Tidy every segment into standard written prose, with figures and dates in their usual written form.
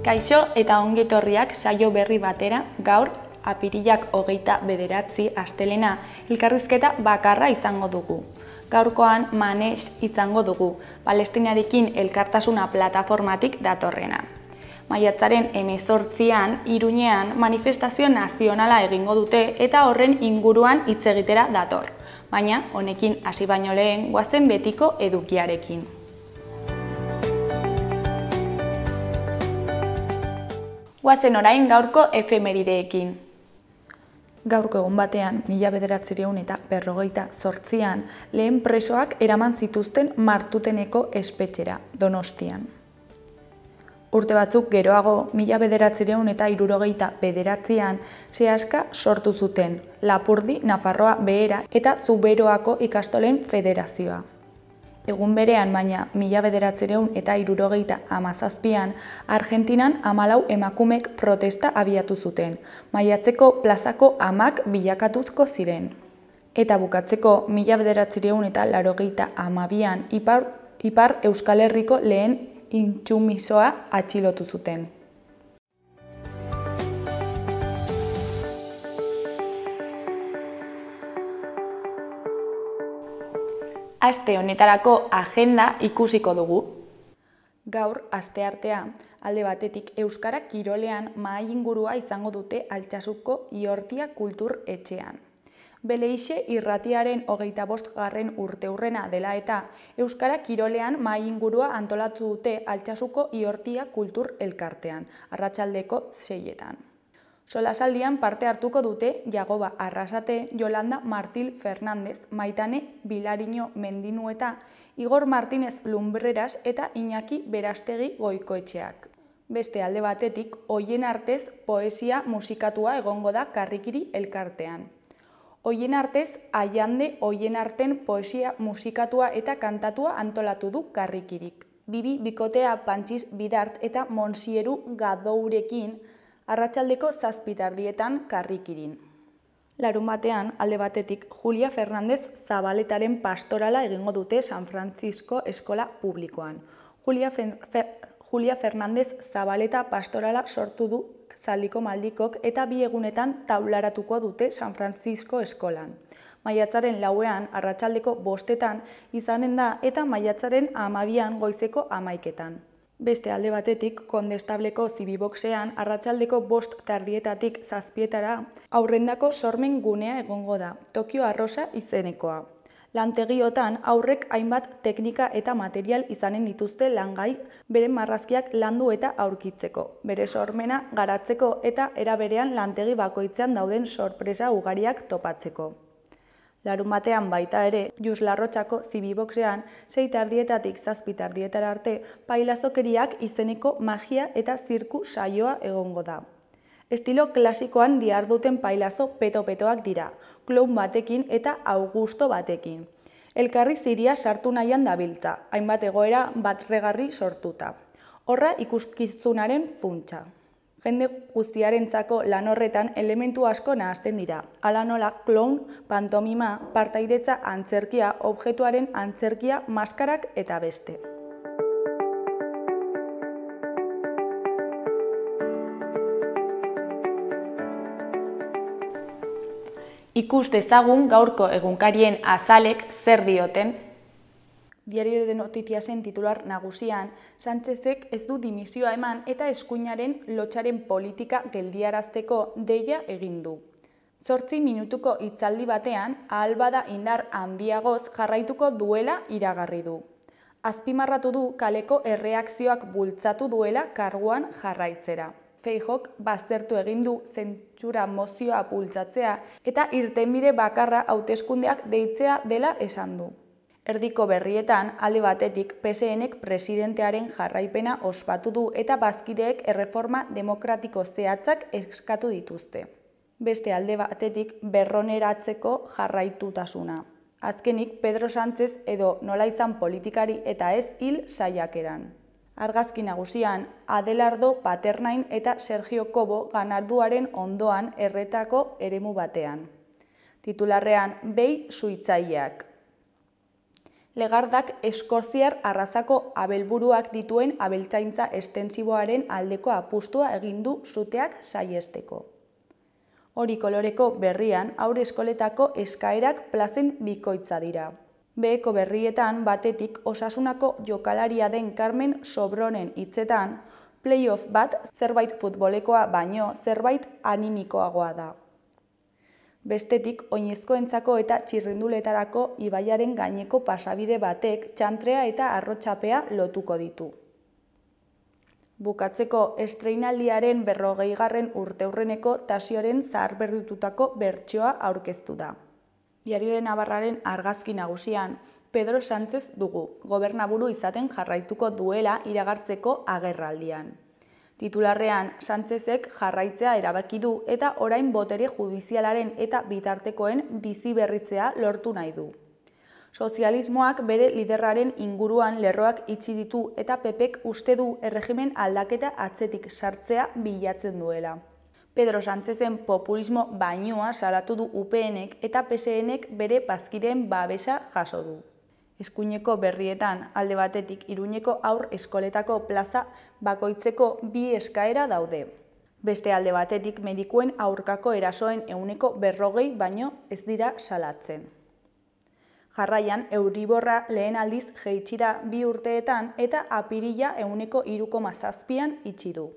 Kaixo eta ongi etorriak saio berri batera, gaur apirilak 29 astelena elkarrizketa bakarra izango dugu. Gaurkoan Manex izango dugu, Palestinarekin elkartasuna plataformatik datorrena. Maiatzaren 18an Iruñean manifestazio nazionala egingo dute eta horren inguruan hitz egitera dator. Baina honekin hasi baino lehen goazen betiko edukiarekin. Goazen orain gaurko efemerideekin. Gaurko egun batean, 1958an, lehen presoak eraman zituzten Martuteneko espetxera, Donostian. Urte batzuk geroago, 1969an, Seaska sortu zuten, Lapurdi, Nafarroa Behera eta Zuberoako ikastolen federazioa. Egun berean, baina 1977an, Argentinan 14 emakumek protesta abiatu zuten, Maiatzeko plazako amak bilakatuzko ziren. Eta bukatzeko, 1982an, Ipar Euskal Herriko lehen intsumisoa atxilotu zuten. Aste honetarako agenda ikusiko dugu. Gaur, asteartea, alde batetik euskara kirolean mahai ingurua izango dute Altsasuko Iortia Kultur Etxean. Beleixe irratiaren 25. urteurrena dela eta euskara kirolean mahai ingurua antolatu dute Altsasuko Iortia Kultur Elkartean, arratsaldeko 6etan. Solasaldian parte hartuko dute Jagoba Arrasate, Yolanda Martil Fernandez, Maitane Bilariño Mendinueta, Igor Martínez Lumbreras eta Iñaki Berastegi Goikoetxeak. Beste alde batetik, Oien Artez poesia musikatua egongo da Karrikiri elkartean. Oien Artez Aiande Oien Arten poesia musikatua eta kantatua antolatu du Karrikirik. Bibi bikotea Pantxiz Bidart eta Monsieru Gadourekin arratsaldeko 7:00 Karrikirin. Larunbatean, alde batetik, Julia Fernandez Zabaletaren pastorala egingo dute San Francisco Eskola Publikoan. Julia Fernandez Zabaleta pastorala sortu du Zaldiko Maldikok eta 2 egunetan taularatuko dute San Francisco Eskolan. Maiatzaren 4ean arratsaldeko 5:00 izanen da eta maiatzaren 12an goizeko 11:00. Beste alde batetik, Kondestableko Zibiboxean arratsaldeko 5:00 7:00 aurrendako sormen gunea egongo da, Tokio Arrosa izenekoa. Lantegiotan aurrek hainbat teknika eta material izanen dituzte langai beren marrazkiak landu eta aurkitzeko, bere sormena garatzeko eta era berean lantegi bakoitzean dauden sorpresa ugariak topatzeko. Larunbatean baita ere, Juslarrotxako Zibiboxean 6:30 7:00 arte pailazokeriak izeneko magia eta zirku saioa egongo da. Estilo klasikoan diharduten pailazo peto-petoak dira, kloun batekin eta Augusto batekin. Elkarri ziria sartu nahian dabiltza, hainbat egoera batregarri sortuta. Horra ikuskizunaren funtsa. Jende guztiarentzako lan horretan elementu asko nahasten dira. Hala nola, kloun, pantomima, partaidetza antzerkia, objektuaren antzerkia, maskarak eta beste. Ikus dezagun gaurko egunkarien azalek zer dioten. Diario de Noticiasen titular nagusian, Sánchezek ez du dimisioa eman eta eskuinaren lotsaren politika geldiarazteko deia egin du. 8 minutuko hitzaldi batean, ahal bada indar handiagoz jarraituko duela iragarri du. Azpimarratu du kaleko erreakzioak bultzatu duela karguan jarraitzera. Feijóok baztertu egin du zentsura mozioa bultzatzea eta irtenbide bakarra hauteskundeak deitzea dela esan du. Erdiko berrietan, alde batetik, PSNek presidentearen jarraipena ospatu du eta bazkideek erreforma demokratiko zehatzak eskatu dituzte. Beste alde batetik, berroneratzeko jarraitutasuna. Azkenik, Pedro Sánchez edo nola izan politikari eta ez hil saiakeran. Argazki nagusian, Adelardo Paternain eta Sergio Cobo ganarduaren ondoan erretako eremu batean. Titularrean, behi suitzaileak. Legardak eskoziar arrazako abelburuak dituen abeltzaintza estentsiboaren aldeko apustua egin du suteak saihesteko. Hori koloreko berrian haur-eskoletako eskaerak plazen bikoitza dira. Beheko berrietan batetik Osasunako jokalaria den Carmen Sobronen hitzetan, playoff bat zerbait futbolekoa baino zerbait animikoagoa da. Bestetik, oinezkoentzako eta txirrinduletarako ibaiaren gaineko pasabide batek txantrea eta arrotxapea lotuko ditu. Bukatzeko, estreinaldiaren 40. urteurreneko Tasioren zaharberritutako bertsioa aurkeztu da. Diario de Navarraren argazki nagusian, Pedro Sánchez dugu, gobernaburu izaten jarraituko duela iragartzeko agerraldian. Titularrean, Sánchezek jarraitzea erabaki du eta orain botere judizialaren eta bitartekoen bizi berritzea lortu nahi du. Sozialismoak bere liderraren inguruan lerroak itxi ditu eta PPk uste du erregimen aldaketa atzetik sartzea bilatzen duela. Pedro Sánchezen populismo bainua salatu du UPNek eta PSNek bere bazkideen babesa jaso du. Eskuineko berrietan, alde batetik Iruñeko haur eskoletako plaza bakoitzeko 2 eskaera daude. Beste alde batetik medikuen aurkako erasoen 40% baino ez dira salatzen. Jarraian, Euriborra lehen aldiz jaitsi da 2 urteetan eta apirila 3,7an itxi du.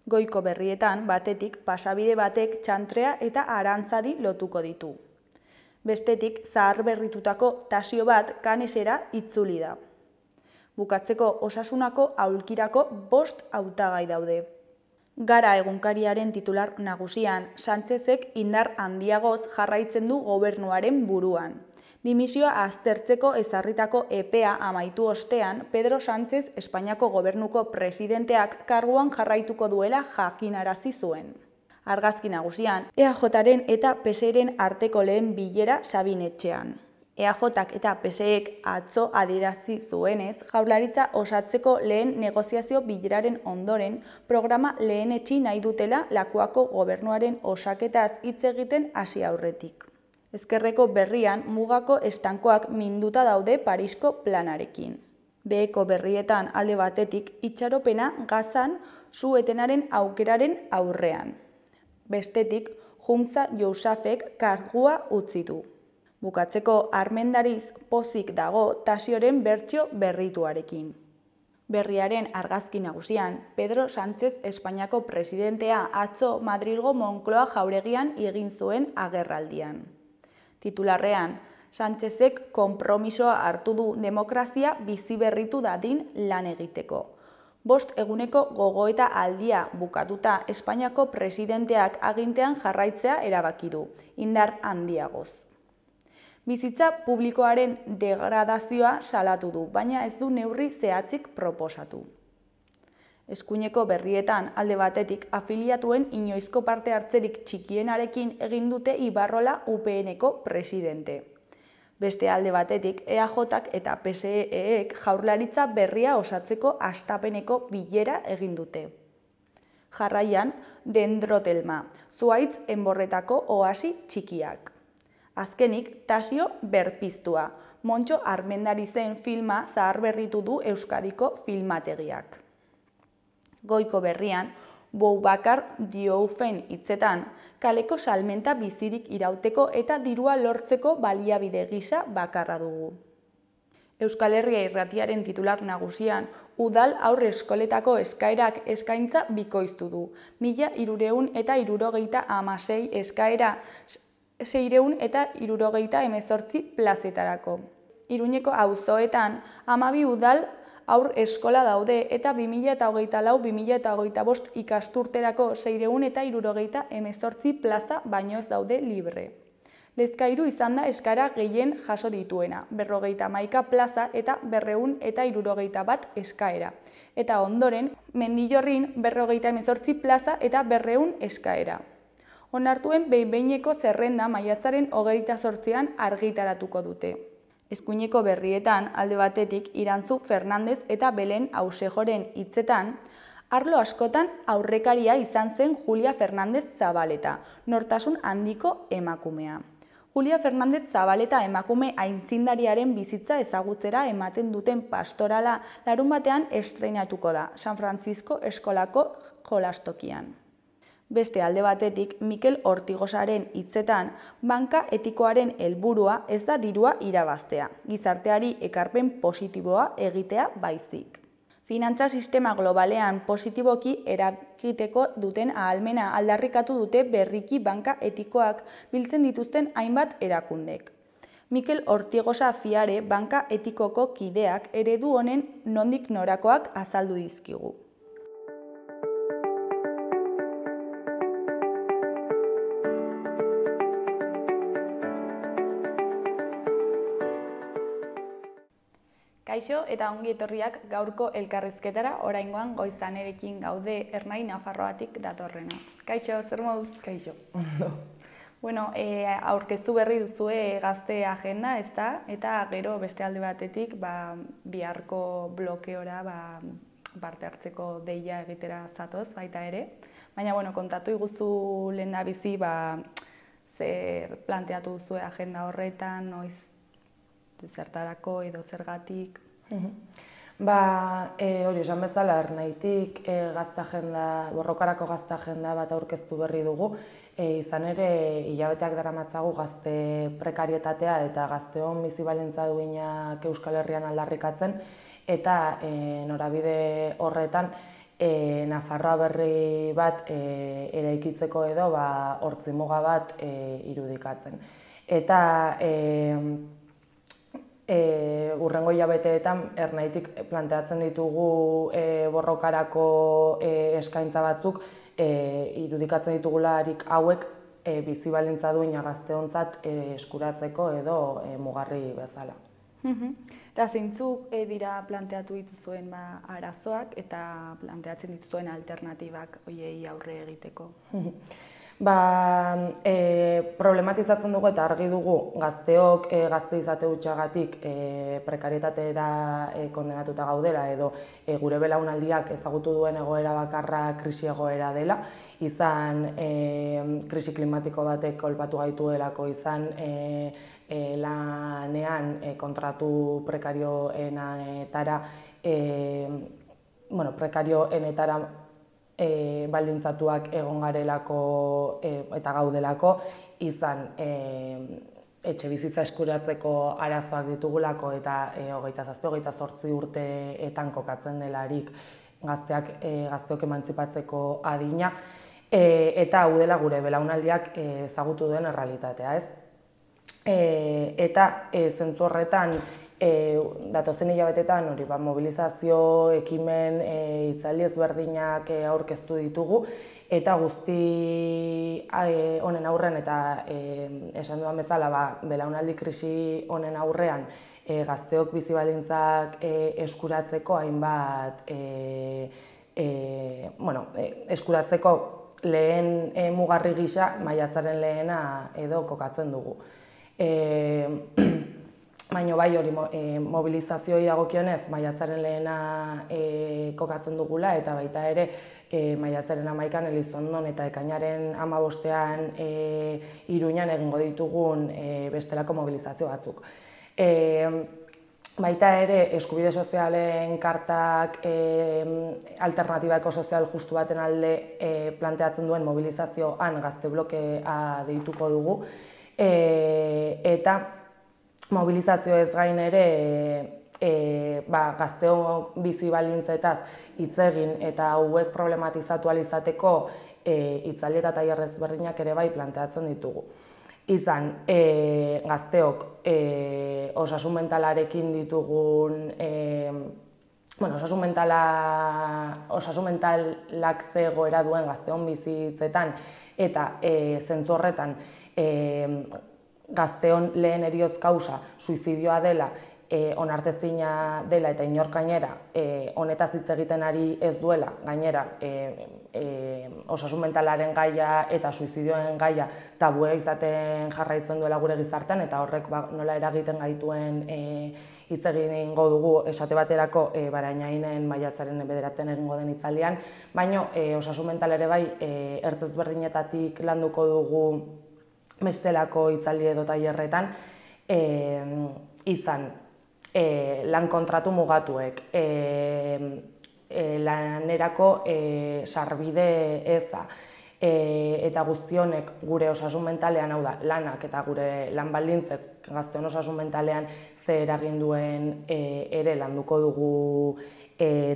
Goiko berrietan, batetik pasabide batek txantrea eta arantzadi lotuko ditu. Bestetik, zaharberritutako Tasio bat Kanesera itzuli da. Bukatzeko, Osasunako aulkirako 5 hautagai daude. Gara egunkariaren titular nagusian, Sánchezek indar handiagoz jarraitzen du gobernuaren buruan. Dimisioa aztertzeko ezarritako epea amaitu ostean, Pedro Sánchez Espainiako gobernuko presidenteak karguan jarraituko duela jakinarazi zuen. Argazki nagusian, EAJren eta PSEren arteko lehen bilera Sabinetxean. EAJak eta PSEek atzo adierazi zuenez, Jaurlaritza osatzeko lehen negoziazio bileraren ondoren, programa lehenetsi nahi dutela Lakuako gobernuaren osaketaz hitz egiten hasi aurretik. Ezkerreko berrian, mugako estankoak minduta daude Parisko planarekin. Beheko berrietan alde batetik itxaropena Gazan su-etenaren aukeraren aurrean. Bestetik, Humza Yousafek kargua utzi du. Bukatzeko, armendariz pozik dago Tasioren bertsio berrituarekin. Berriaren argazki nagusian, Pedro Sánchez Espainiako presidentea atzo Madrilgo Moncloa jauregian egin zuen agerraldian. Titularrean, Sánchezek konpromisoa hartu du demokrazia bizi berritu dadin lan egiteko. 5 eguneko gogoeta aldia bukatuta Espainiako presidenteak agintean jarraitzea erabaki du, indar handiagoz. Bizitza publikoaren degradazioa salatu du, baina ez du neurri zehatzik proposatu. Eskuineko berrietan alde batetik afiliatuen inoizko parte hartzerik txikienarekin egin dute Ibarrola UPNeko presidente. Beste alde batetik, EAJak eta PSEek Jaurlaritza berria osatzeko hastapeneko bilera egin dute. Jarraian, Dendrotelma, zuhaitz enborretako oasi txikiak. Azkenik, Tasio berpiztua, Montxo Armendarizen filma zaharberritu du Euskadiko filmategiak. Goiko berrian, Boubakar Dioufen hitzetan, kaleko salmenta bizirik irauteko eta dirua lortzeko baliabide gisa bakarra dugu. Euskal Herria Irratiaren titular nagusian, udal haur eskoletako eskaerak eskaintza bikoiztu du. 1.376 eskaera 678 plazetarako. Iruñeko auzoetan 12 udal haur eskola daude eta 2024-2025 ikasturterako 678 plaza baino ez daude libre. Lezkairu izan da eskara gehien jaso dituena, 51 plaza eta 271 eskaera. Eta ondoren, Mendillorrin 58 plaza eta 200 eskaera. Onartuen behin-behineko zerrenda maiatzaren 28an argitaratuko dute. Eskuineko berrietan, alde batetik, Irantzu Fernandez eta Belen Ausejoren hitzetan, arlo askotan aurrekaria izan zen Julia Fernandez Zabaleta, nortasun handiko emakumea. Julia Fernandez Zabaleta emakume aintzindariaren bizitza ezagutzera ematen duten pastorala larunbatean estreinatuko da San Francisco eskolako jolastokian. Beste alde batetik, Mikel Ortigosaren hitzetan, banka etikoaren helburua ez da dirua irabaztea, gizarteari ekarpen positiboa egitea baizik. Finantza sistema globalean positiboki eragiteko duten ahalmena aldarrikatu dute berriki banka etikoak biltzen dituzten hainbat erakundek. Mikel Ortigosa Fiare banka etikoko kideak eredu honen nondik norakoak azaldu dizkigu. Kaixo eta ongi etorriak gaurko elkarrizketara, oraingoan Goizanerekin gaude Ernai Nafarroatik datorrena. Kaixo, zer moduz? Kaixo. Bueno, aurkeztu berri duzue gazte agenda, ezta? Eta gero beste alde batetik, biharko blokeora parte hartzeko deia egitera zatoz baita ere. Baina, bueno, kontatu iguzu lehendabizi, zer planteatu duzue agenda horretan, noiz zertarako edo zergatik? Hori esan bezala, Ernaitik gazte agenda, borrokarako gazte agenda bat aurkeztu berri dugu. Izan ere, hilabeteak daramatzagu gazte prekarietatea eta gazteon bizi baldintza duinak Euskal Herrian aldarrikatzen, eta norabide horretan Nafarroa berri bat eraikitzeko edo hortzimuga bat irudikatzen. Eta hurrengo hilabeteetan Ernaitik planteatzen ditugu borrokarako eskaintza batzuk, irudikatzen ditugularik hauek bizi baldintza duina gazteontzat eskuratzeko edo mugarri bezala. Eta zeintzuk dira planteatu dituzuen arazoak eta planteatzen dituzuen alternatibak horiei aurre egiteko? Problematizatzen dugu eta argi dugu gazteok gazte izate hutsagatik prekarietatera kondenatuta gaudela edo gure belaunaldiak ezagutu duen egoera bakarra krisi egoera dela, izan krisi klimatiko batek kolpatu gaituelako, izan lanean kontratu prekarioenetara baldintzatuak egon garelako eta gaudelako, izan etxe bizitza eskuratzeko arazoak ditugulako eta 27-28 urteetan kokatzen delarik gazteok emantzipatzeko adina, eta hau dela gure belaunaldiak ezagutu duen errealitatea, ez? Eta zentzu horretan, datozen hilabetetan mobilizazio, ekimen, hitzaldi ezberdinak aurkeztu ditugu, eta guzti honen aurrean eta esan dudan bezala belaunaldi krisi honen aurrean gazteok bizi baldintzak eskuratzeko hainbat eskuratzeko lehen mugarri gisa maiatzaren lehena edo kokatzen dugu. Baina hori mobilizazioei dagokionez maiatzaren lehena kokatzen dugula, eta baita ere maiatzaren 11an Elizondon eta ekainaren 15ean Iruñan egingo ditugun bestelako mobilizazio batzuk. Baita ere eskubide sozialen kartak alternatiba ekosozial justu baten alde planteatzen duen mobilizazioan gazte blokea deituko dugu, eta mobilizazio ez gain ere gazteok bizi baldintzetaz hitz egin eta hauek problematizatu ahal izateko hitzaldi eta tailer ezberdinak ere bai planteatzen ditugu. Izan gazteok osasun mentalarekin ditugun, osasun mentalak ze egoera duen gazteon bizitzetan eta zentzu horretan gazteon lehen heriotz kausa suizidioa dela, onartezina dela eta inor gainera honetaz hitz egiten ari ez duela, gainera osasun mentalaren gaia eta suizidioen gaia tabua izaten jarraitzen duela gure gizartean, eta horrek nola eragiten gaituen hitz egingo dugu esate baterako Barainainen maiatzaren 9 egingo den hitzaldian, baina osasun mental ere bai ertz ezberdinetatik landuko dugu bestelako hitzaldi edo tailerretan izan lan kontratu mugatuek, lanerako sarbide eza, eta guzti honek gure osasun mentalean, hau da, lanak eta gure lan baldintzek gazteon osasun mentalean ze eragin duen ere landuko dugu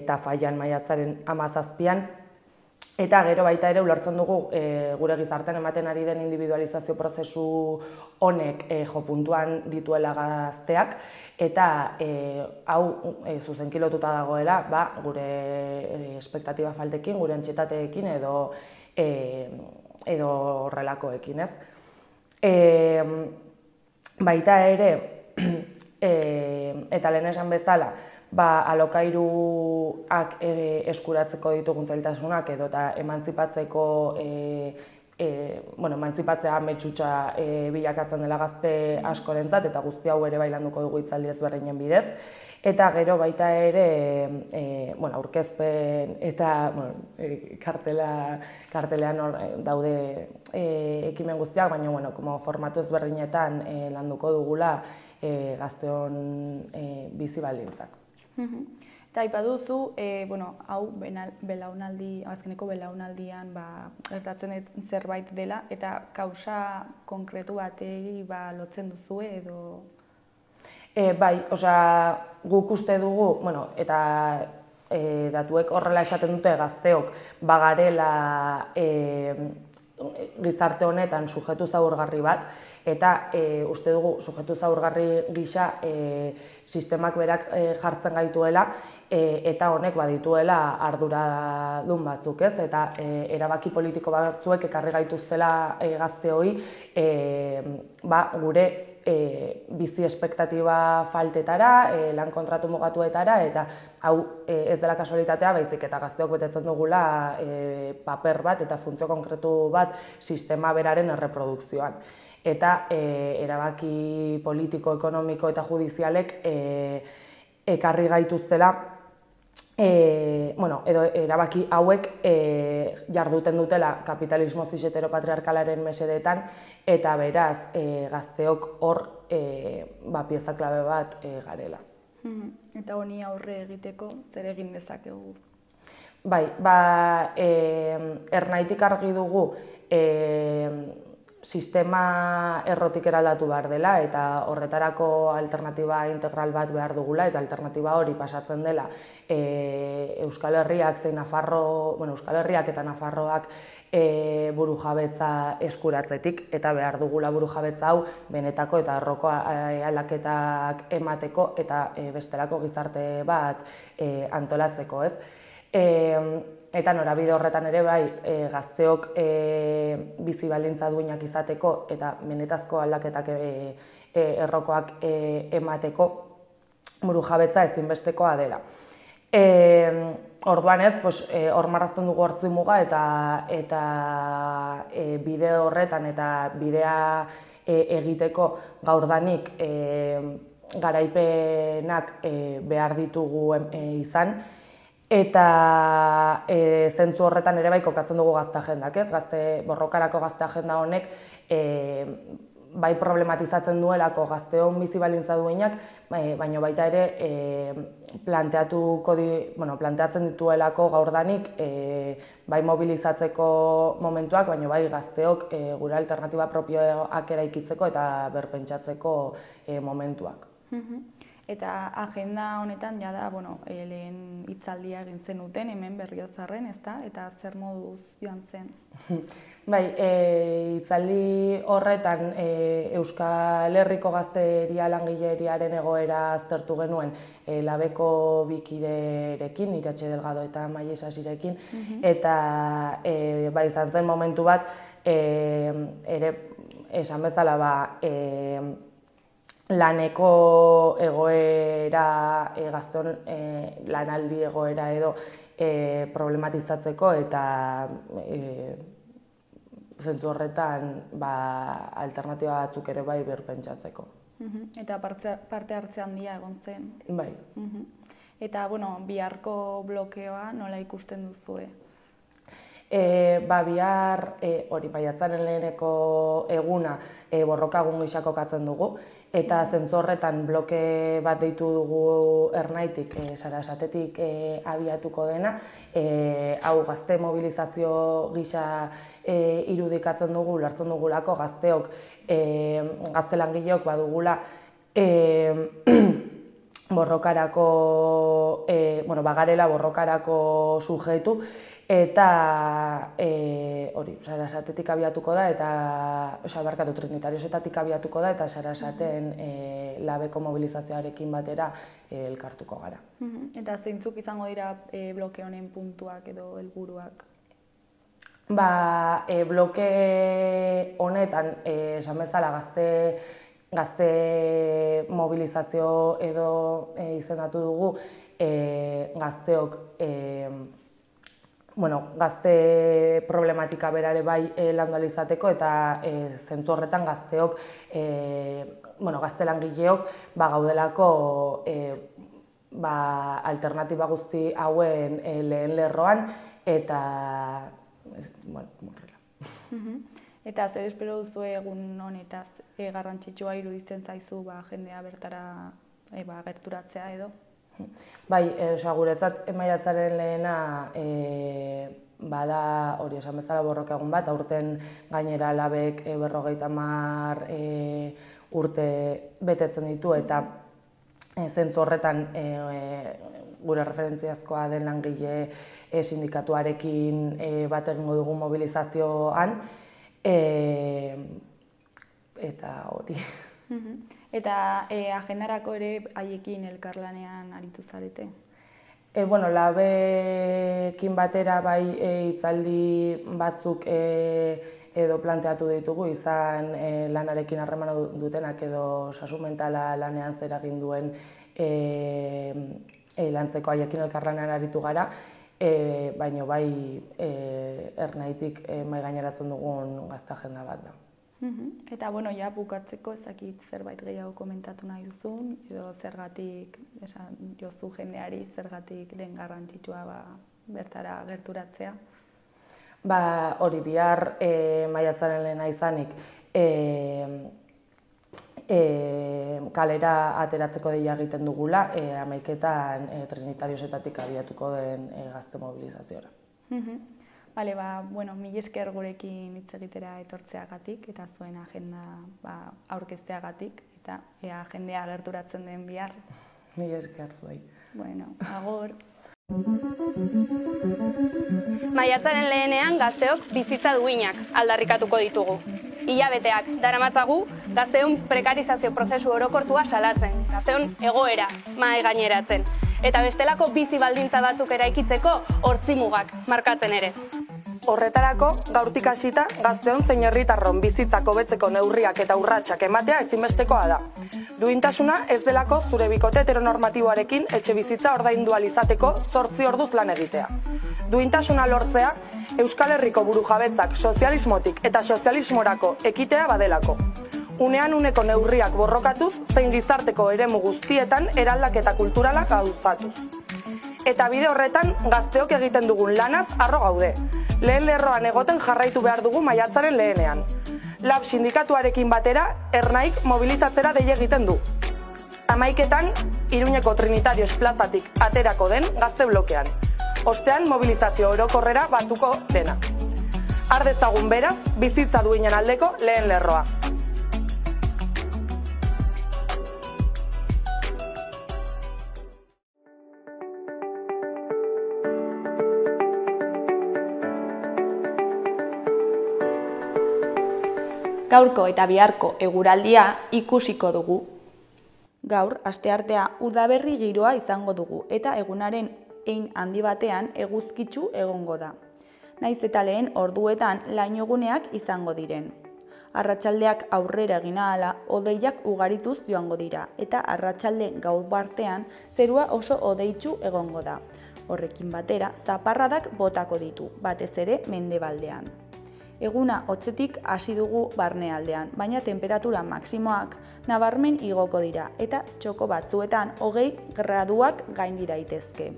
Tafallan maiatzaren 17an. Eta gero baita ere ulertzen dugu gure gizartean ematen ari den individualizazio prozesu honek jo puntuan dituela gazteak, eta hau zuzenki lotuta dagoela gure espektatiba faltekin, gure antsietateekin edo horrelakoekin, ez? Baita ere, eta lehen esan bezala, alokairuak eskuratzeko ditugun zailtasunak edo eta emantzipatzeko, emantzipatzea ametsutsa bilakatzen dela gazte askorentzat, eta guzti hau ere landuko dugu hitzaldi ezberdinen bidez. Eta gero baita ere, aurkezpen eta kartelean daude ekimen guztiak, baina formatu ezberdinetan landuko dugula gazteon bizi baldintzak. Eta aipa duzu, hau azkeneko belaunaldian gertatzen zerbait dela, eta kausa konkretu batei lotzen duzue edo? Bai, guk uste dugu, eta datuek horrela esaten dute gazteok bagarela gizarte honetan sujetu zaurgarri bat, eta uste dugu sujetu zaurgarri gisa sistemak berak jartzen gaituela, eta honek badituela arduradun batzuk, ez? Eta erabaki politiko batzuek ekarri gaituztela gazteoi gure bizi espektatiba faltetara, lan kontratu mugatuetara, eta hau ez dela kasualitatea, baizik eta gazteok betetzen dugula paper bat eta funtzio konkretu bat sistema beraren erreprodukzioan. Eta erabaki politiko, ekonomiko eta judizialek ekarri gaituztela, edo erabaki hauek jarduten dutela kapitalismo zis heteropatriarkalaren mesedetan, eta beraz gazteok hor pieza klabe bat garela. Eta honi aurre egiteko zer egin dezakegu? Bai, ernaitik argi dugu sistema errotik eraldatu behar dela, eta horretarako alternatiba integral bat behar dugula, eta alternatiba hori pasatzen dela Euskal Herriak Euskal Herriak eta Nafarroak burujabetza eskuratzetik, eta behar dugula burujabetza hau benetako eta arroko aldaketak emateko eta bestelako gizarte bat antolatzeko, ez? Eta norabide horretan ere bai, gazteok bizi baldintza duinak izateko eta benetazko aldaketak errokoak emateko burujabetza ezinbestekoa dela. Orduan ez, hor marrazten dugu hartzu muga eta bide horretan eta bidea egiteko gaurdanik garaipenak behar ditugu izan, eta zentzu horretan ere bai kokatzen dugu gazte agendak, ez? Borrokarako gazte agenda honek bai problematizatzen duelako gazteon bizi baldintza duenak, baina baita ere planteatzen dituelako gaurdanik bai mobilizatzeko momentuak, baina bai gazteok gure alternatiba propioak eraikitzeko eta berpentsatzeko momentuak. Eta agenda honetan jada, lehen hitzaldia egin zenuten hemen Berriozarren, ezta? Eta zer moduz joan zen? Bai, hitzaldi horretan Euskal Herriko gazteria langileriaren egoera aztertu genuen labeko bikiderekin, Iratxe Delgado eta Maia Isasirekin, eta izan zen momentu bat, ere esan bezala laneko egoera, gazteon lanaldi egoera edo problematizatzeko eta zentzu horretan alternatiba batzuk ere bai berpentsatzeko. Eta parte hartze handia egon zen? Bai. Eta, biharko blokeoa nola ikusten duzue? Bihar, hori maiatzaren leheneko eguna borrokagun gisa kokatzen dugu, eta zentzu horretan bloke bat deitu dugu Ernaitik, Sarasatetik abiatuko dena. Hau gazte mobilizazio gisa irudikatzen dugu, ulertzen dugulako gazteok, gazte langileok badugula borrokarako, bagarela borrokarako sujetu, eta hori, Sarasatetik abiatuko da, eta Trinitarioetatik abiatuko da, eta Sarasaten labeko mobilizazioarekin batera elkartuko gara. Eta zeintzuk izango dira bloke honen puntuak edo helburuak? Bloke honetan, esan bezala, gazte mobilizazio edo izendatu dugu, gazteok, gazte problematika berare bai landu ahal izateko, eta zentzu horretan gazteok, gazte langileok gaudelako alternatiba guzti hauen lehen lerroan, eta horrela. Eta zer espero duzu egun honetaz garrantzitsua iruditzen zaizu jendea bertara gerturatzea edo? Bai, guretzat maiatzaren lehena bada hori esan bezala borroka egun bat, aurten gainera labek 50 urte betetzen ditu, eta zentzu horretan gure referentziazkoa den langile sindikatuarekin bat egingo dugu mobilizazioan, eta hori. Eta agendarako ere haiekin elkarlanean aritu zarete? Labekin batera bai hitzaldi batzuk edo planteatu ditugu, izan lanarekin harremana dutenak edo osasun mentala lanean zer egin duen lantzeko haiekin elkarlanean aritu gara, baina bai Ernaitik mahai gaineratzen dugun gazte agenda bat da. Eta, bukatzeko ezakit zerbait gehiago komentatu nahi duzun, edo zergatik, esan jozu jendeari zergatik den garrantzitsua bertara gerturatzea? Hori bihar maiatzaren lehena izanik, kalera ateratzeko deia egiten dugula, 11etan Trinitarioetatik abiatuko den gazte mobilizaziora. Mila esker gurekin hitz egitera etortzeagatik eta zuen agenda aurkezteagatik, eta ea jendea gerturatzen den bihar. Mila esker zuei. Agur. Maiatzaren lehenean gazteok bizitza duinak aldarrikatuko ditugu. Hilabeteak daramatzagu gazteon prekarizazio prozesu orokortua salatzen, gazteon egoera mahai gaineratzen, eta bestelako bizi baldintza batzuk eraikitzeko hortzimugak markatzen ere. Horretarako, gaurtik hasita, gazteon zein herritarron bizitzako betzeko neurriak eta urratsak ematea ezinbestekoa da. Duintasuna ez delako zure bikote heteronormatiboarekin etxe bizitza ordaindu ahal izateko 8 orduz lan egitea. Duintasuna lortzea, Euskal Herriko burujabetzak sozialismotik eta sozialismorako ekitea badelako. Unean uneko neurriak borrokatuz, zein gizarteko eremu guztietan eraldaketa kulturala gauzatuz. Eta bide horretan, gazteok egiten dugun lanaz harro gaude. Lehen lerroan egoten jarraitu behar dugu maiatzaren lehenean. Lab sindikatuarekin batera, Ernaik mobilizatzera deia egiten du. 11etan, Iruñeko Trinitarios plazatik aterako den gazte blokean. Ostean, mobilizazio orokorrera batuko dena. Har dezagun beraz, bizitza duinen aldeko lehen lerroa. Gaurko eta biharko eguraldia ikusiko dugu. Gaur, asteartea udaberri giroa izango dugu eta egunaren hein handi batean eguzkitsu egongo da. Naiz eta lehen orduetan lainoguneak izango diren. Arratsaldeak aurrera egin ahala hodeiak ugarituz joango dira eta arratsalde gaur partean zerua oso hodeitsu egongo da. Horrekin batera zaparradak botako ditu, batez ere mendebaldean. Eguna hotzetik hasi dugu barnealdean, baina temperatura maksimoak nabarmen igoko dira eta txoko batzuetan 20 graduak gaindi daitezke.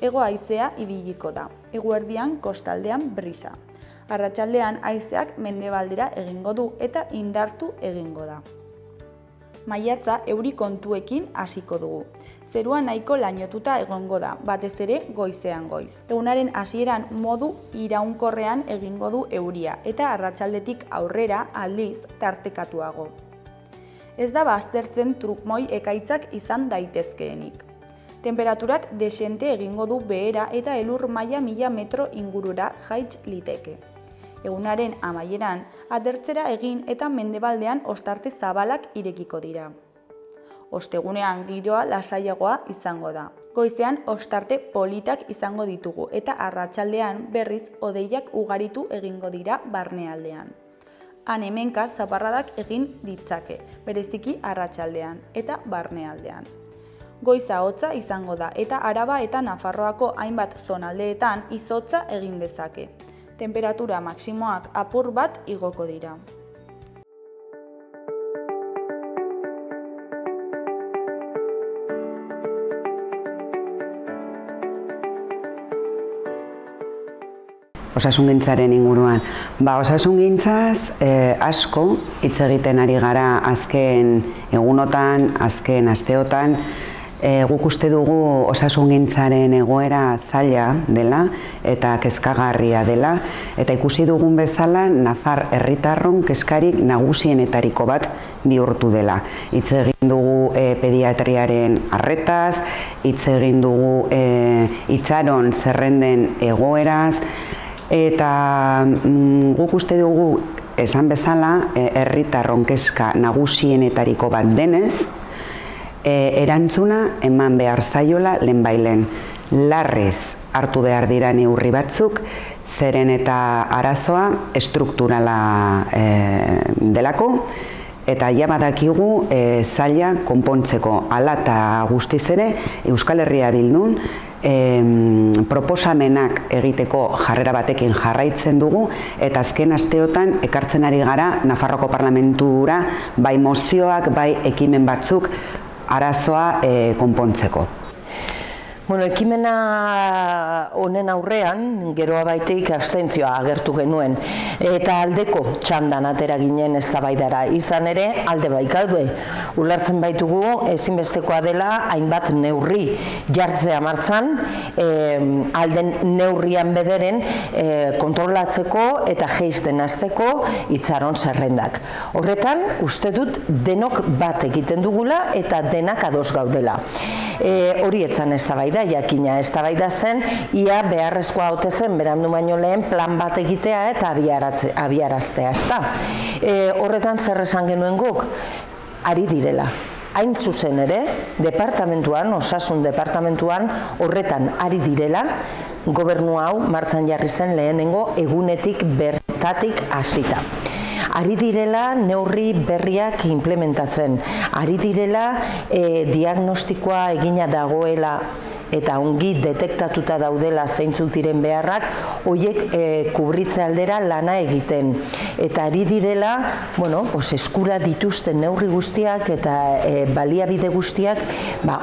Hego haizea ibiliko da, eguerdian kostaldean brisa. Arratsaldean haizeak mendebaldera egingo du eta indartu egingo da. Maiatza euri kontuekin hasiko dugu. Zerua nahiko lainotuta egongo da, batez ere goizean goiz. Egunaren hasieran modu iraunkorrean egingo du euria eta arratsaldetik aurrera aldiz tartekatuago. Ez da baztertzen trukmoi ekaitzak izan daitezkeenik. Temperaturak desente egingo du behera eta elur maila 1000 metro ingurura jaits liteke. Egunaren amaieran atertzera egin eta mendebaldean ostarte zabalak irekiko dira. Ostegunean giroa lasaiagoa izango da. Goizean ostarte politak izango ditugu eta arratsaldean berriz hodeiak ugaritu egingo dira barnealdean. Han hemenka zaparradak egin ditzake, bereziki arratsaldean eta barnealdean. Goiza hotza izango da eta Araba eta Nafarroako hainbat zonaldeetan izotza egin dezake. Temperatura maksimoak apur bat igoko dira. Osasungintzaren inguruan. Osasungintzaz asko hitz egiten ari gara azken egunotan, azken asteotan. Guk uste dugu osasungintzaren egoera zaila dela eta kezkagarria dela, eta ikusi dugun bezala Nafar herritarron kezkarik nagusienetariko bat bihurtu dela. Hitz egin dugu pediatriaren arretaz, hitz egin dugu itxaron zerrenden egoeraz, eta guk uste dugu esan bezala herritarron kezka nagusienetariko bat denez, erantzuna eman behar zaiola lehenbailen. Larrez hartu behar dira neurri batzuk, zeren eta arazoa estrukturala delako, eta ja badakigu zaila konpontzeko. Hala eta guztiz ere Euskal Herria Bildun proposamenak egiteko jarrera batekin jarraitzen dugu, eta azken asteotan ekartzen ari gara Nafarroko Parlamentura bai mozioak, bai ekimen batzuk arazoa konpontzeko. Ekimena honen aurrean, geroa baitik abstentzioa agertu genuen, eta aldeko txandan atera ginen eztabaidara. Izan ere, alde baikaude, ulertzen baitugu ezinbestekoa dela hainbat neurri jartzea martzan, alden neurrian bederen kontrolatzeko eta jeisten hasteko itxaron zerrendak. Horretan, uste dut denok bat egiten dugula eta denak ados gaudela. Hori etzan eztabaida, jakina eztabaida zen, ia beharrezkoa haute zen, berandu baino lehen plan bat egitea eta abiaraztea, ezta. Horretan zer esan genuen guk, ari direla. Hain zuzen ere, departamentuan, osasun departamentuan, horretan ari direla, gobernu hau martxan jarri zen lehenengo egunetik bertatik hasita. Ari direla neurri berriak implementatzen, ari direla diagnostikoa egina dagoela eta ongi detektatuta daudela zeintzuk diren beharrak, horiek kubritze aldera lana egiten. Eta ari direla, eskura dituzten neurri guztiak eta baliabide guztiak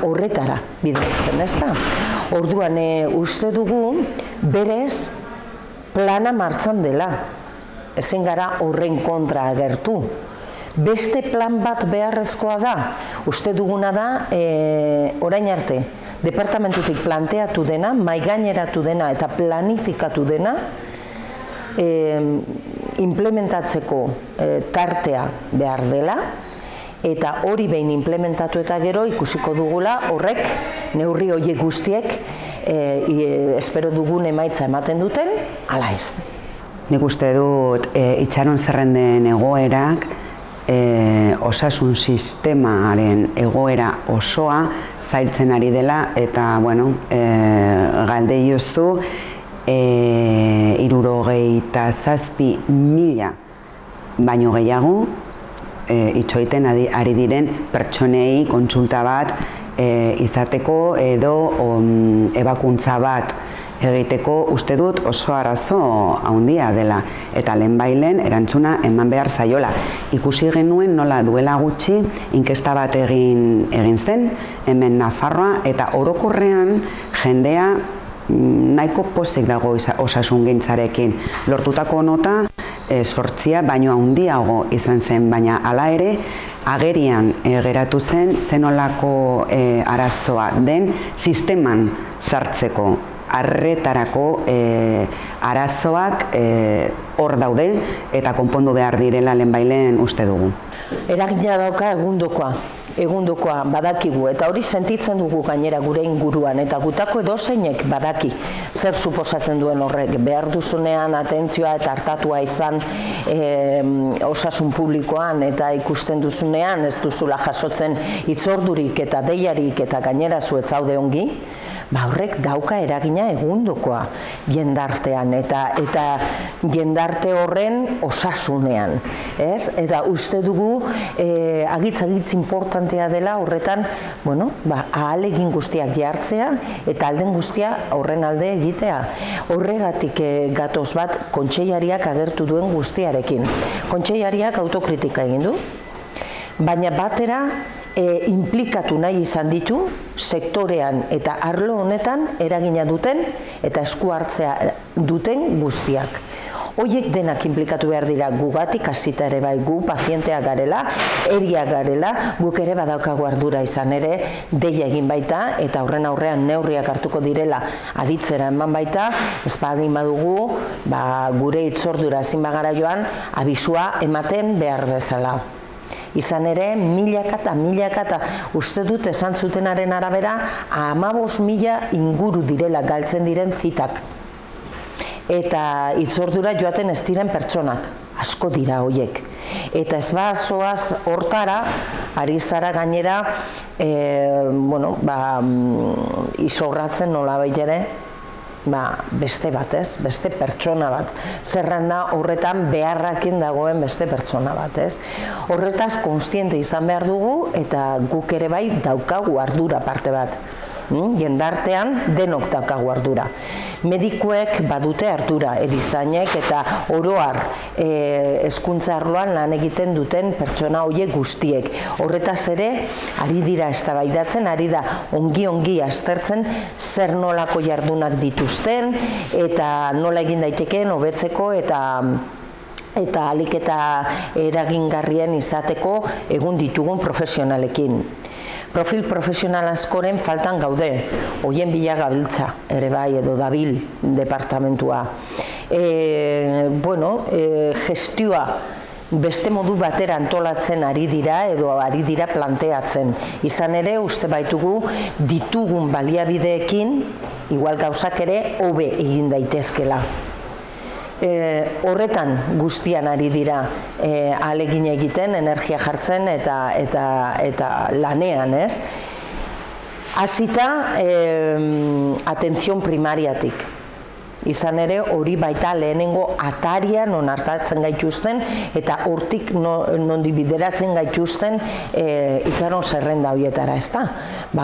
horretara bideratzen, ezta? Orduan, uste dugu, berez plana martxan dela. Ezen gara horren kontra agertu. Beste plan bat beharrezkoa da, uste duguna da, orain arte, departamentutik planteatu dena, maigaineratu dena eta planifikatu dena, implementatzeko tartea behar dela, eta hori behin implementatu eta gero ikusiko dugula horrek, neurri horiek guztiek, espero dugun emaitza ematen duten, ala ez. Nik uste dut itxaron zerrenden egoerak osasun sistemaren egoera osoa zailtzen ari dela, eta galdeiozu 67.000 baino gehiago itxoiten ari diren pertsonei kontsulta bat izateko edo ebakuntza bat egiteko, uste dut oso arazo handia dela, eta lehenbailen erantzuna eman behar zaiola. Ikusi genuen nola duela gutxi inkesta bat egin zen, hemen Nafarroa, eta orokorrean jendea nahiko pozik dago osasungintzarekin. Lortutako nota 8 baino handiago izan zen, baina hala ere agerian geratu zen zenolako arazoa den sisteman sartzeko. Arretarako arazoak hor daude eta konpondu behar direla lehenbailen uste dugu. Eragina dauka egundokoa badakigu, eta hori sentitzen dugu gainera gure inguruan, eta gutako edozeinek badaki zer suposatzen duen horrek. Behar duzunean atentzioa eta hartatua izan osasun publikoan, eta ikusten duzunean ez duzula jasotzen hitzordurik eta deiarik eta gainera zu ez zaude ongi, horrek dauka eragina egundokoa jendartean eta jendarte horren osasunean. Eta uste dugu agitz importantea dela horretan ahalegin guztiak jartzea eta alden guztia horren alde egitea. Horregatik gatoz bat kontseilariak agertu duen guztiarekin. Kontseilariak autokritika egin du, baina batera implikatu nahi izan ditu sektorean eta arlo honetan eragina duten eta esku hartzea duten guztiak. Hoiek denak implikatu behar dira, gugatik hasita ere bai, gu pazienteak garela, eriak garela, guk ere badaukagu ardura izan ere, deia egin baita, eta horren aurrean neurriak hartuko direla aditzera eman baita, ez badin badugu, gure hitzordura ezin bagara joan, abisua ematen behar bezala. Izan ere, milaka eta uste dut esan zutenaren arabera 15.000 inguru direla galtzen diren zitak. Eta hitzordura joaten ez diren pertsonak, asko dira hoiek. Eta ez bazoaz hortara, ari zara gainera, izogratzen nolabait ere, beste bat ez, beste pertsona bat. Zerranda horretan beharrakin dagoen beste pertsona bat ez. Horretaz konstiente izan behar dugu eta guk ere bai daukagu ardura parte bat. Jendartean denok daukagu ardura. Medikuek badute ardura, erizainek eta oroar hezkuntza arloan lan egiten duten pertsona horiek guztiek. Horretaz ere, ari dira eztabaidatzen, ari da ongi aztertzen zer nolako jardunak dituzten eta nola egin daitekeen hobetzeko eta ahalik eta eragingarrien izateko egun ditugun profesionalekin. Profil profesional askoren faltan gaude, hoien bila gabiltza, ere bai edo dabil departamentua. Gestioa beste modu batera antolatzen ari dira edo ari dira planteatzen. Izan ere, uste baitugu ditugun baliabideekin, igual gauzak ere, hobe egin daitezkela. Horretan guztian ari dira ahalegin egiten, energia jartzen eta lanean, ez? Hasita atención primariatik. Izan ere hori baita lehenengo atarian non hartatzen gaituzten eta hortik nondi bideratzen gaituzten itxaron zerrenda horietara, ez da?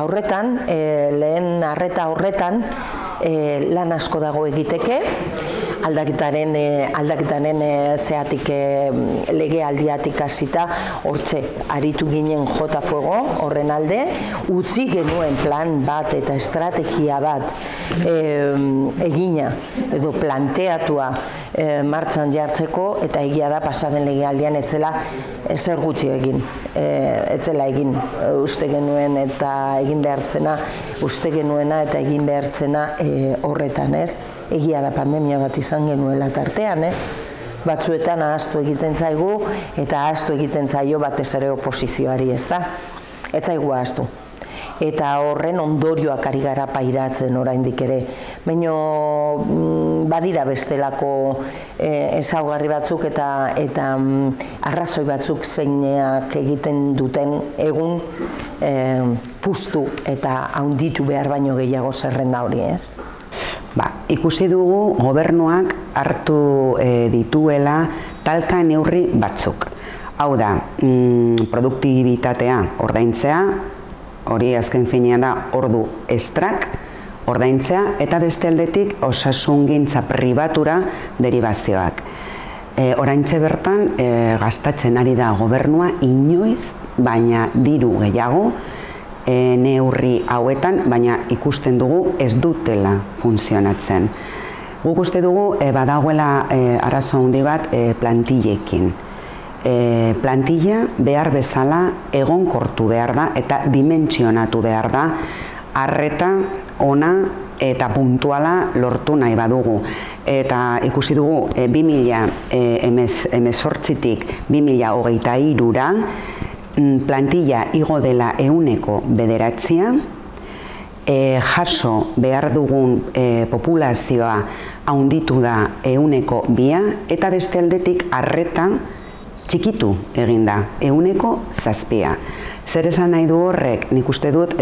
Horretan, lehen arreta horretan lan asko dago egiteke, aldaketaren zeatik legealdiatik hasita hortxe aritu ginen jota fuego horren alde, utzi genuen plan bat eta estrategia bat egina edo planteatua martxan jartzeko eta egia da pasaden legealdian etzela ezer gutxi egin, etzela egin uste genuen eta egin behartzena, uste genuena eta egin behartzena horretan, ez? Egia da pandemia bat izan genuela tartean, batzuetan ahaztu egiten zaigu eta ahaztu egiten zaio batez ere oposizioari, ez da? Ez zaigu ahaztu. Eta horren ondorioak ari gara pairatzen oraindik ere. Baina badira bestelako ezaugarri batzuk eta arrazoi batzuk zeinak egiten duten egun puztu eta handitu behar baino gehiago zerrenda hori, ez? Ikusi dugu gobernuak hartu dituela talka neurri batzuk. Hau da, produktibitatea ordaintzea, hori azken finean da ordu estrak ordaintzea, eta beste aldetik osasungintza pribatura deribazioak. Oraintxe bertan gastatzen ari da gobernua inoiz, baina diru gehiago, neurri hauetan, baina ikusten dugu ez dutela funtzionatzen. Guk uste dugu badagoela arazo handi bat plantillekin. Plantilla behar bezala egonkortu behar da eta dimentsionatu behar da arreta ona eta puntuala lortu nahi badugu. Eta ikusi dugu 2018-tik 2023-ra plantilla igo dela 9%, jaso behar dugun populazioa handitu da 2%, eta beste aldetik arreta txikitu egin da 7%. Zer esan nahi du horrek, nik uste dut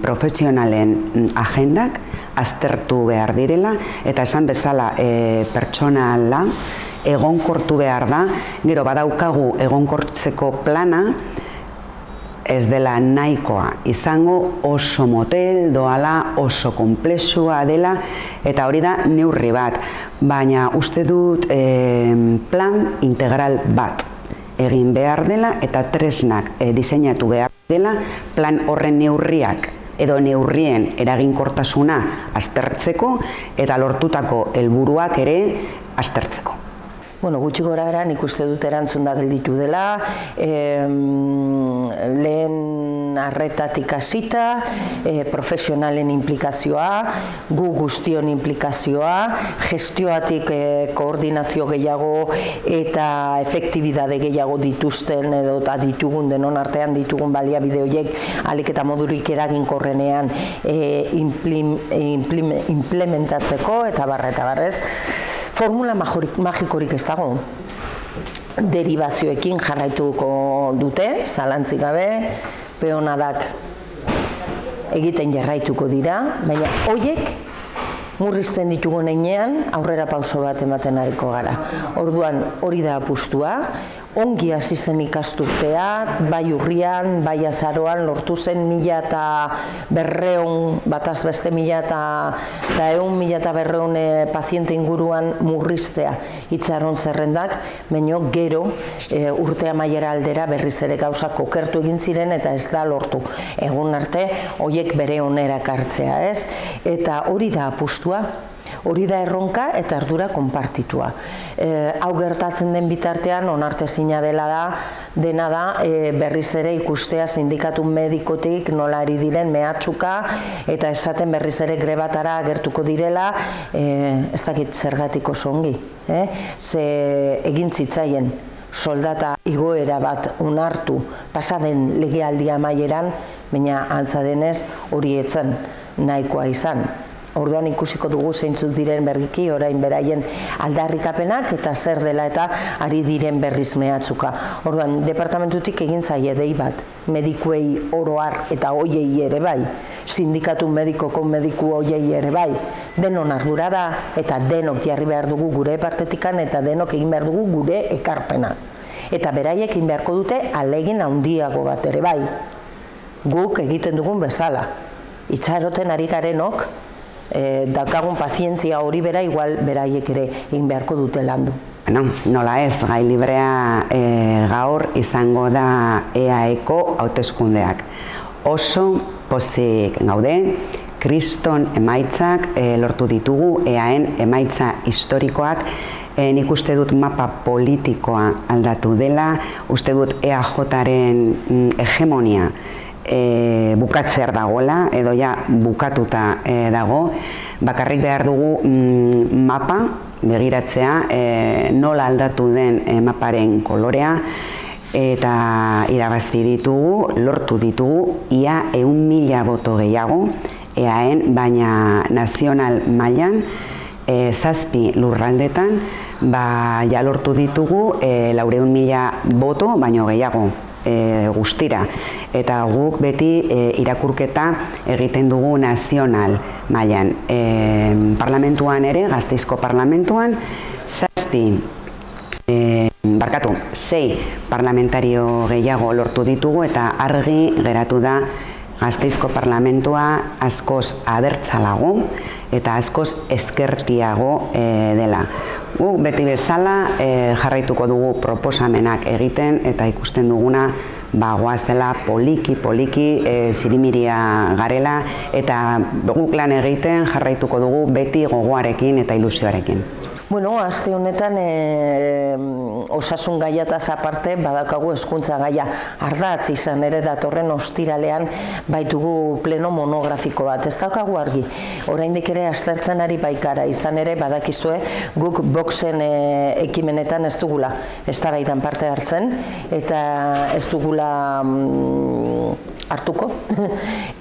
profesionalen agendak aztertu behar direla, eta esan bezala pertsonala egonkortu behar da, gero badaukagu egonkortzeko plana, ez dela nahikoa izango, oso motel doala, oso konplexua dela, eta hori da neurri bat, baina uste dut plan integral bat egin behar dela eta tresnak diseinatu behar dela plan horren neurriak edo neurrien eraginkortasuna aztertzeko eta lortutako helburuak ere aztertzeko. Bueno, gutxi gora bera nik uste dut erantzun da gelditu dela, lehen arretatik hasita, profesionalen implikazioa, gu guztion implikazioa, gestioatik koordinazio gehiago eta efektibidade gehiago dituzten edo ditugun denon artean ditugun baliabide horiek ahalik eta modurik eraginkorrenean implementatzeko eta barrez. Formula magikorik ez dago, deribazioekin jarraituko dute, zalantzik gabe, peonadak egiten jarraituko dira, baina horiek murrizten ditugun heinean aurrera pauso bat ematen ariko gara. Orduan hori da apustua, ongi hasi zen ikasturtea, bai urrian, bai azaroan, lortu zen 1.200, bataz beste 1.200 paziente inguruan murriztea itxaron zerrendak, baina gero urte amaiera aldera berriz ere gauzak okertu egin ziren eta ez da lortu. Egun arte, horiek bere onerak hartzea, ez? Eta hori da apustua. Hori da erronka eta ardura konpartitua. Hau gertatzen den bitartean, onartezina dena da berriz ere ikustea sindikatu medikotik nola ari diren mehatxuka eta esaten berriz ere grebatara agertuko direla, ez dakit zergatik oso ongi. Ze egin zitzaien soldata igoera bat onartu pasaden legealdia amaieran, baina antza denez hori etzen nahikoa izan. Orduan ikusiko dugu zeintzuk diren berriki orain beraien aldarrikapenak eta zer dela eta ari diren berriz mehatxuka. Orduan, departamentutik egin zaie dei bat, medikuei oro har eta hoiei ere bai, sindikatu medikoko mediku hoiei ere bai, denon ardura da eta denok jarri behar dugu gure partetikan eta denok egin behar dugu gure ekarpena. Eta beraiek egin beharko dute ahalegin handiago bat ere bai, guk egiten dugun bezala. Itxaroten ari garenok, daukagun pazientzia hori bera igual beraiek ere egin beharko dute landu. Nola ez, gai librea gaur izango da EAEko hauteskundeak. Oso pozik gaude, kriston emaitzak lortu ditugu, EAen emaitza historikoak, nik uste dut mapa politikoa aldatu dela, uste dut EAJaren hegemonia bukatzear dagoela, edo ja bukatuta dago, bakarrik behar dugu mapa begiratzea, nola aldatu den maparen kolorea, eta irabazi ditugu, lortu ditugu, ia 100.000 boto gehiago, EAen, baina nazional mailan, 7 lurraldetan, ja lortu ditugu 400.000 boto, baino gehiago. Guztira, eta guk beti irakurketa egiten dugu nazional mailan. Parlamentuan ere, Gasteizko parlamentuan, 6 parlamentario gehiago lortu ditugu eta argi geratu da Gasteizko parlamentua askoz abertzalago eta askoz ezkertiago dela. Gu beti bezala jarraituko dugu proposamenak egiten eta ikusten duguna goazela poliki zirimiria garela eta guk lan egiten jarraituko dugu beti gogoarekin eta ilusioarekin. Bueno, aste honetan osasun gaiataz aparte badakagu hezkuntza gaia. Ardatz izan ere datorren ostiralean baitugu pleno monografiko bat. Ez daukagu argi. Oraindik ere aztertzen ari baikara. Izan ere badakizue guk boxen ekimenetan ez dugula eztabaidan parte hartzen eta ez dugula hartuko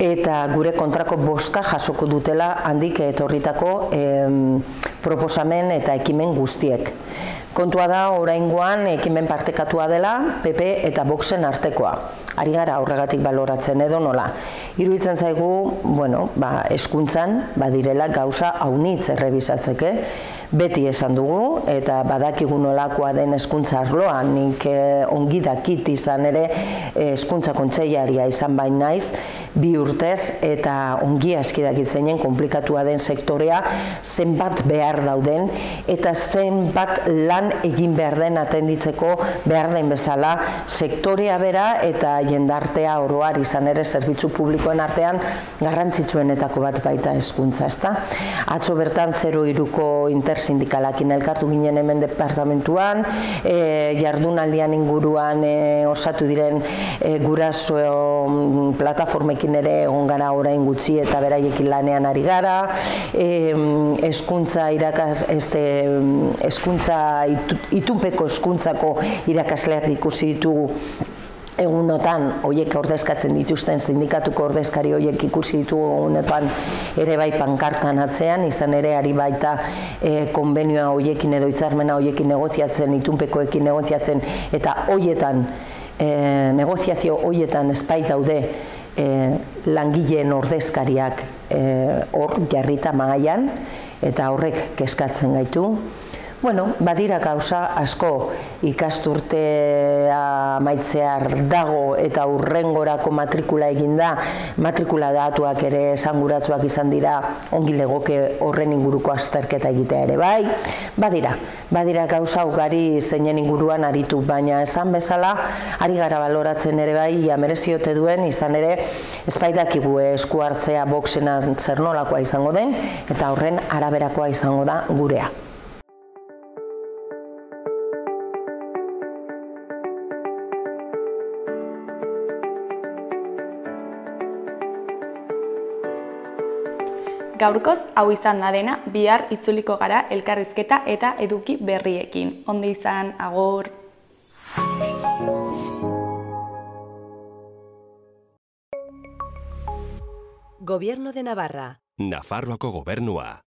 eta gure kontrako bozka jasoko dutela handik etorritako proposamen eta ekimen guztiek. Kontua da oraingoan ekimen partekatua dela PP eta Voxen artekoa. Ari gara horregatik baloratzen edo nola. Iruditzen zaigu, hezkuntzan badirela gauza haunitz errebisatzeke. Beti esan dugu eta badakigu nolakoa den hezkuntza arloan, nik ongi dakit izan ere hezkuntza kontseilaria izan bain naiz 2 urtez eta ongi aski dakit zeinen konplikatua den sektorea, zenbat behar dauden eta zenbat lan egin behar den atenditzeko behar den bezala sektorea bera eta jendartea oroar izan ere zerbitzu publikoen artean garrantzitsuenetako bat baita hezkuntza, ezta? Atzo bertan 03ko intersindikalakin elkartu ginen hemen departamentuan, jardunaldian inguruan osatu diren guraso plataformekin ere egon gara orain gutxi eta beraiekin lanean ari gara, itunpeko hezkuntzako irakasleak ikusi ditugu egunotan, horiek ordezkatzen dituzten sindikatuko ordezkari horiek ikusi ditugu egunotan ere bai pankartan atzean, izan ere ari baita konbenioa horiekin edo hitzarmena horiekin negoziatzen, itunpekoekin negoziatzen, eta horietan, negoziazio horietan ez bait daude langileen ordezkariak hor jarrita mahaian, eta horrek kezkatzen gaitu. Badira gauza asko ikasturtea amaitzear dago eta hurrengorako matrikula eginda, matrikula datuak ere esanguratsuak izan dira, ongi legoke horren inguruko azterketa egitea ere bai. Badira gauza ugari zeinen inguruan aritu, baina esan bezala ari gara baloratzen ere bai, mereziote duen, izan ere ez baitakigu esku hartzea Voxena zer nolakoa izango den eta horren araberakoa izango da gurea. Gaurkoz hau izan da dena, bihar itzuliko gara elkarrizketa eta eduki berriekin. Ondo izan, agur! Gobierno de Navarra. Nafarroako gobernua.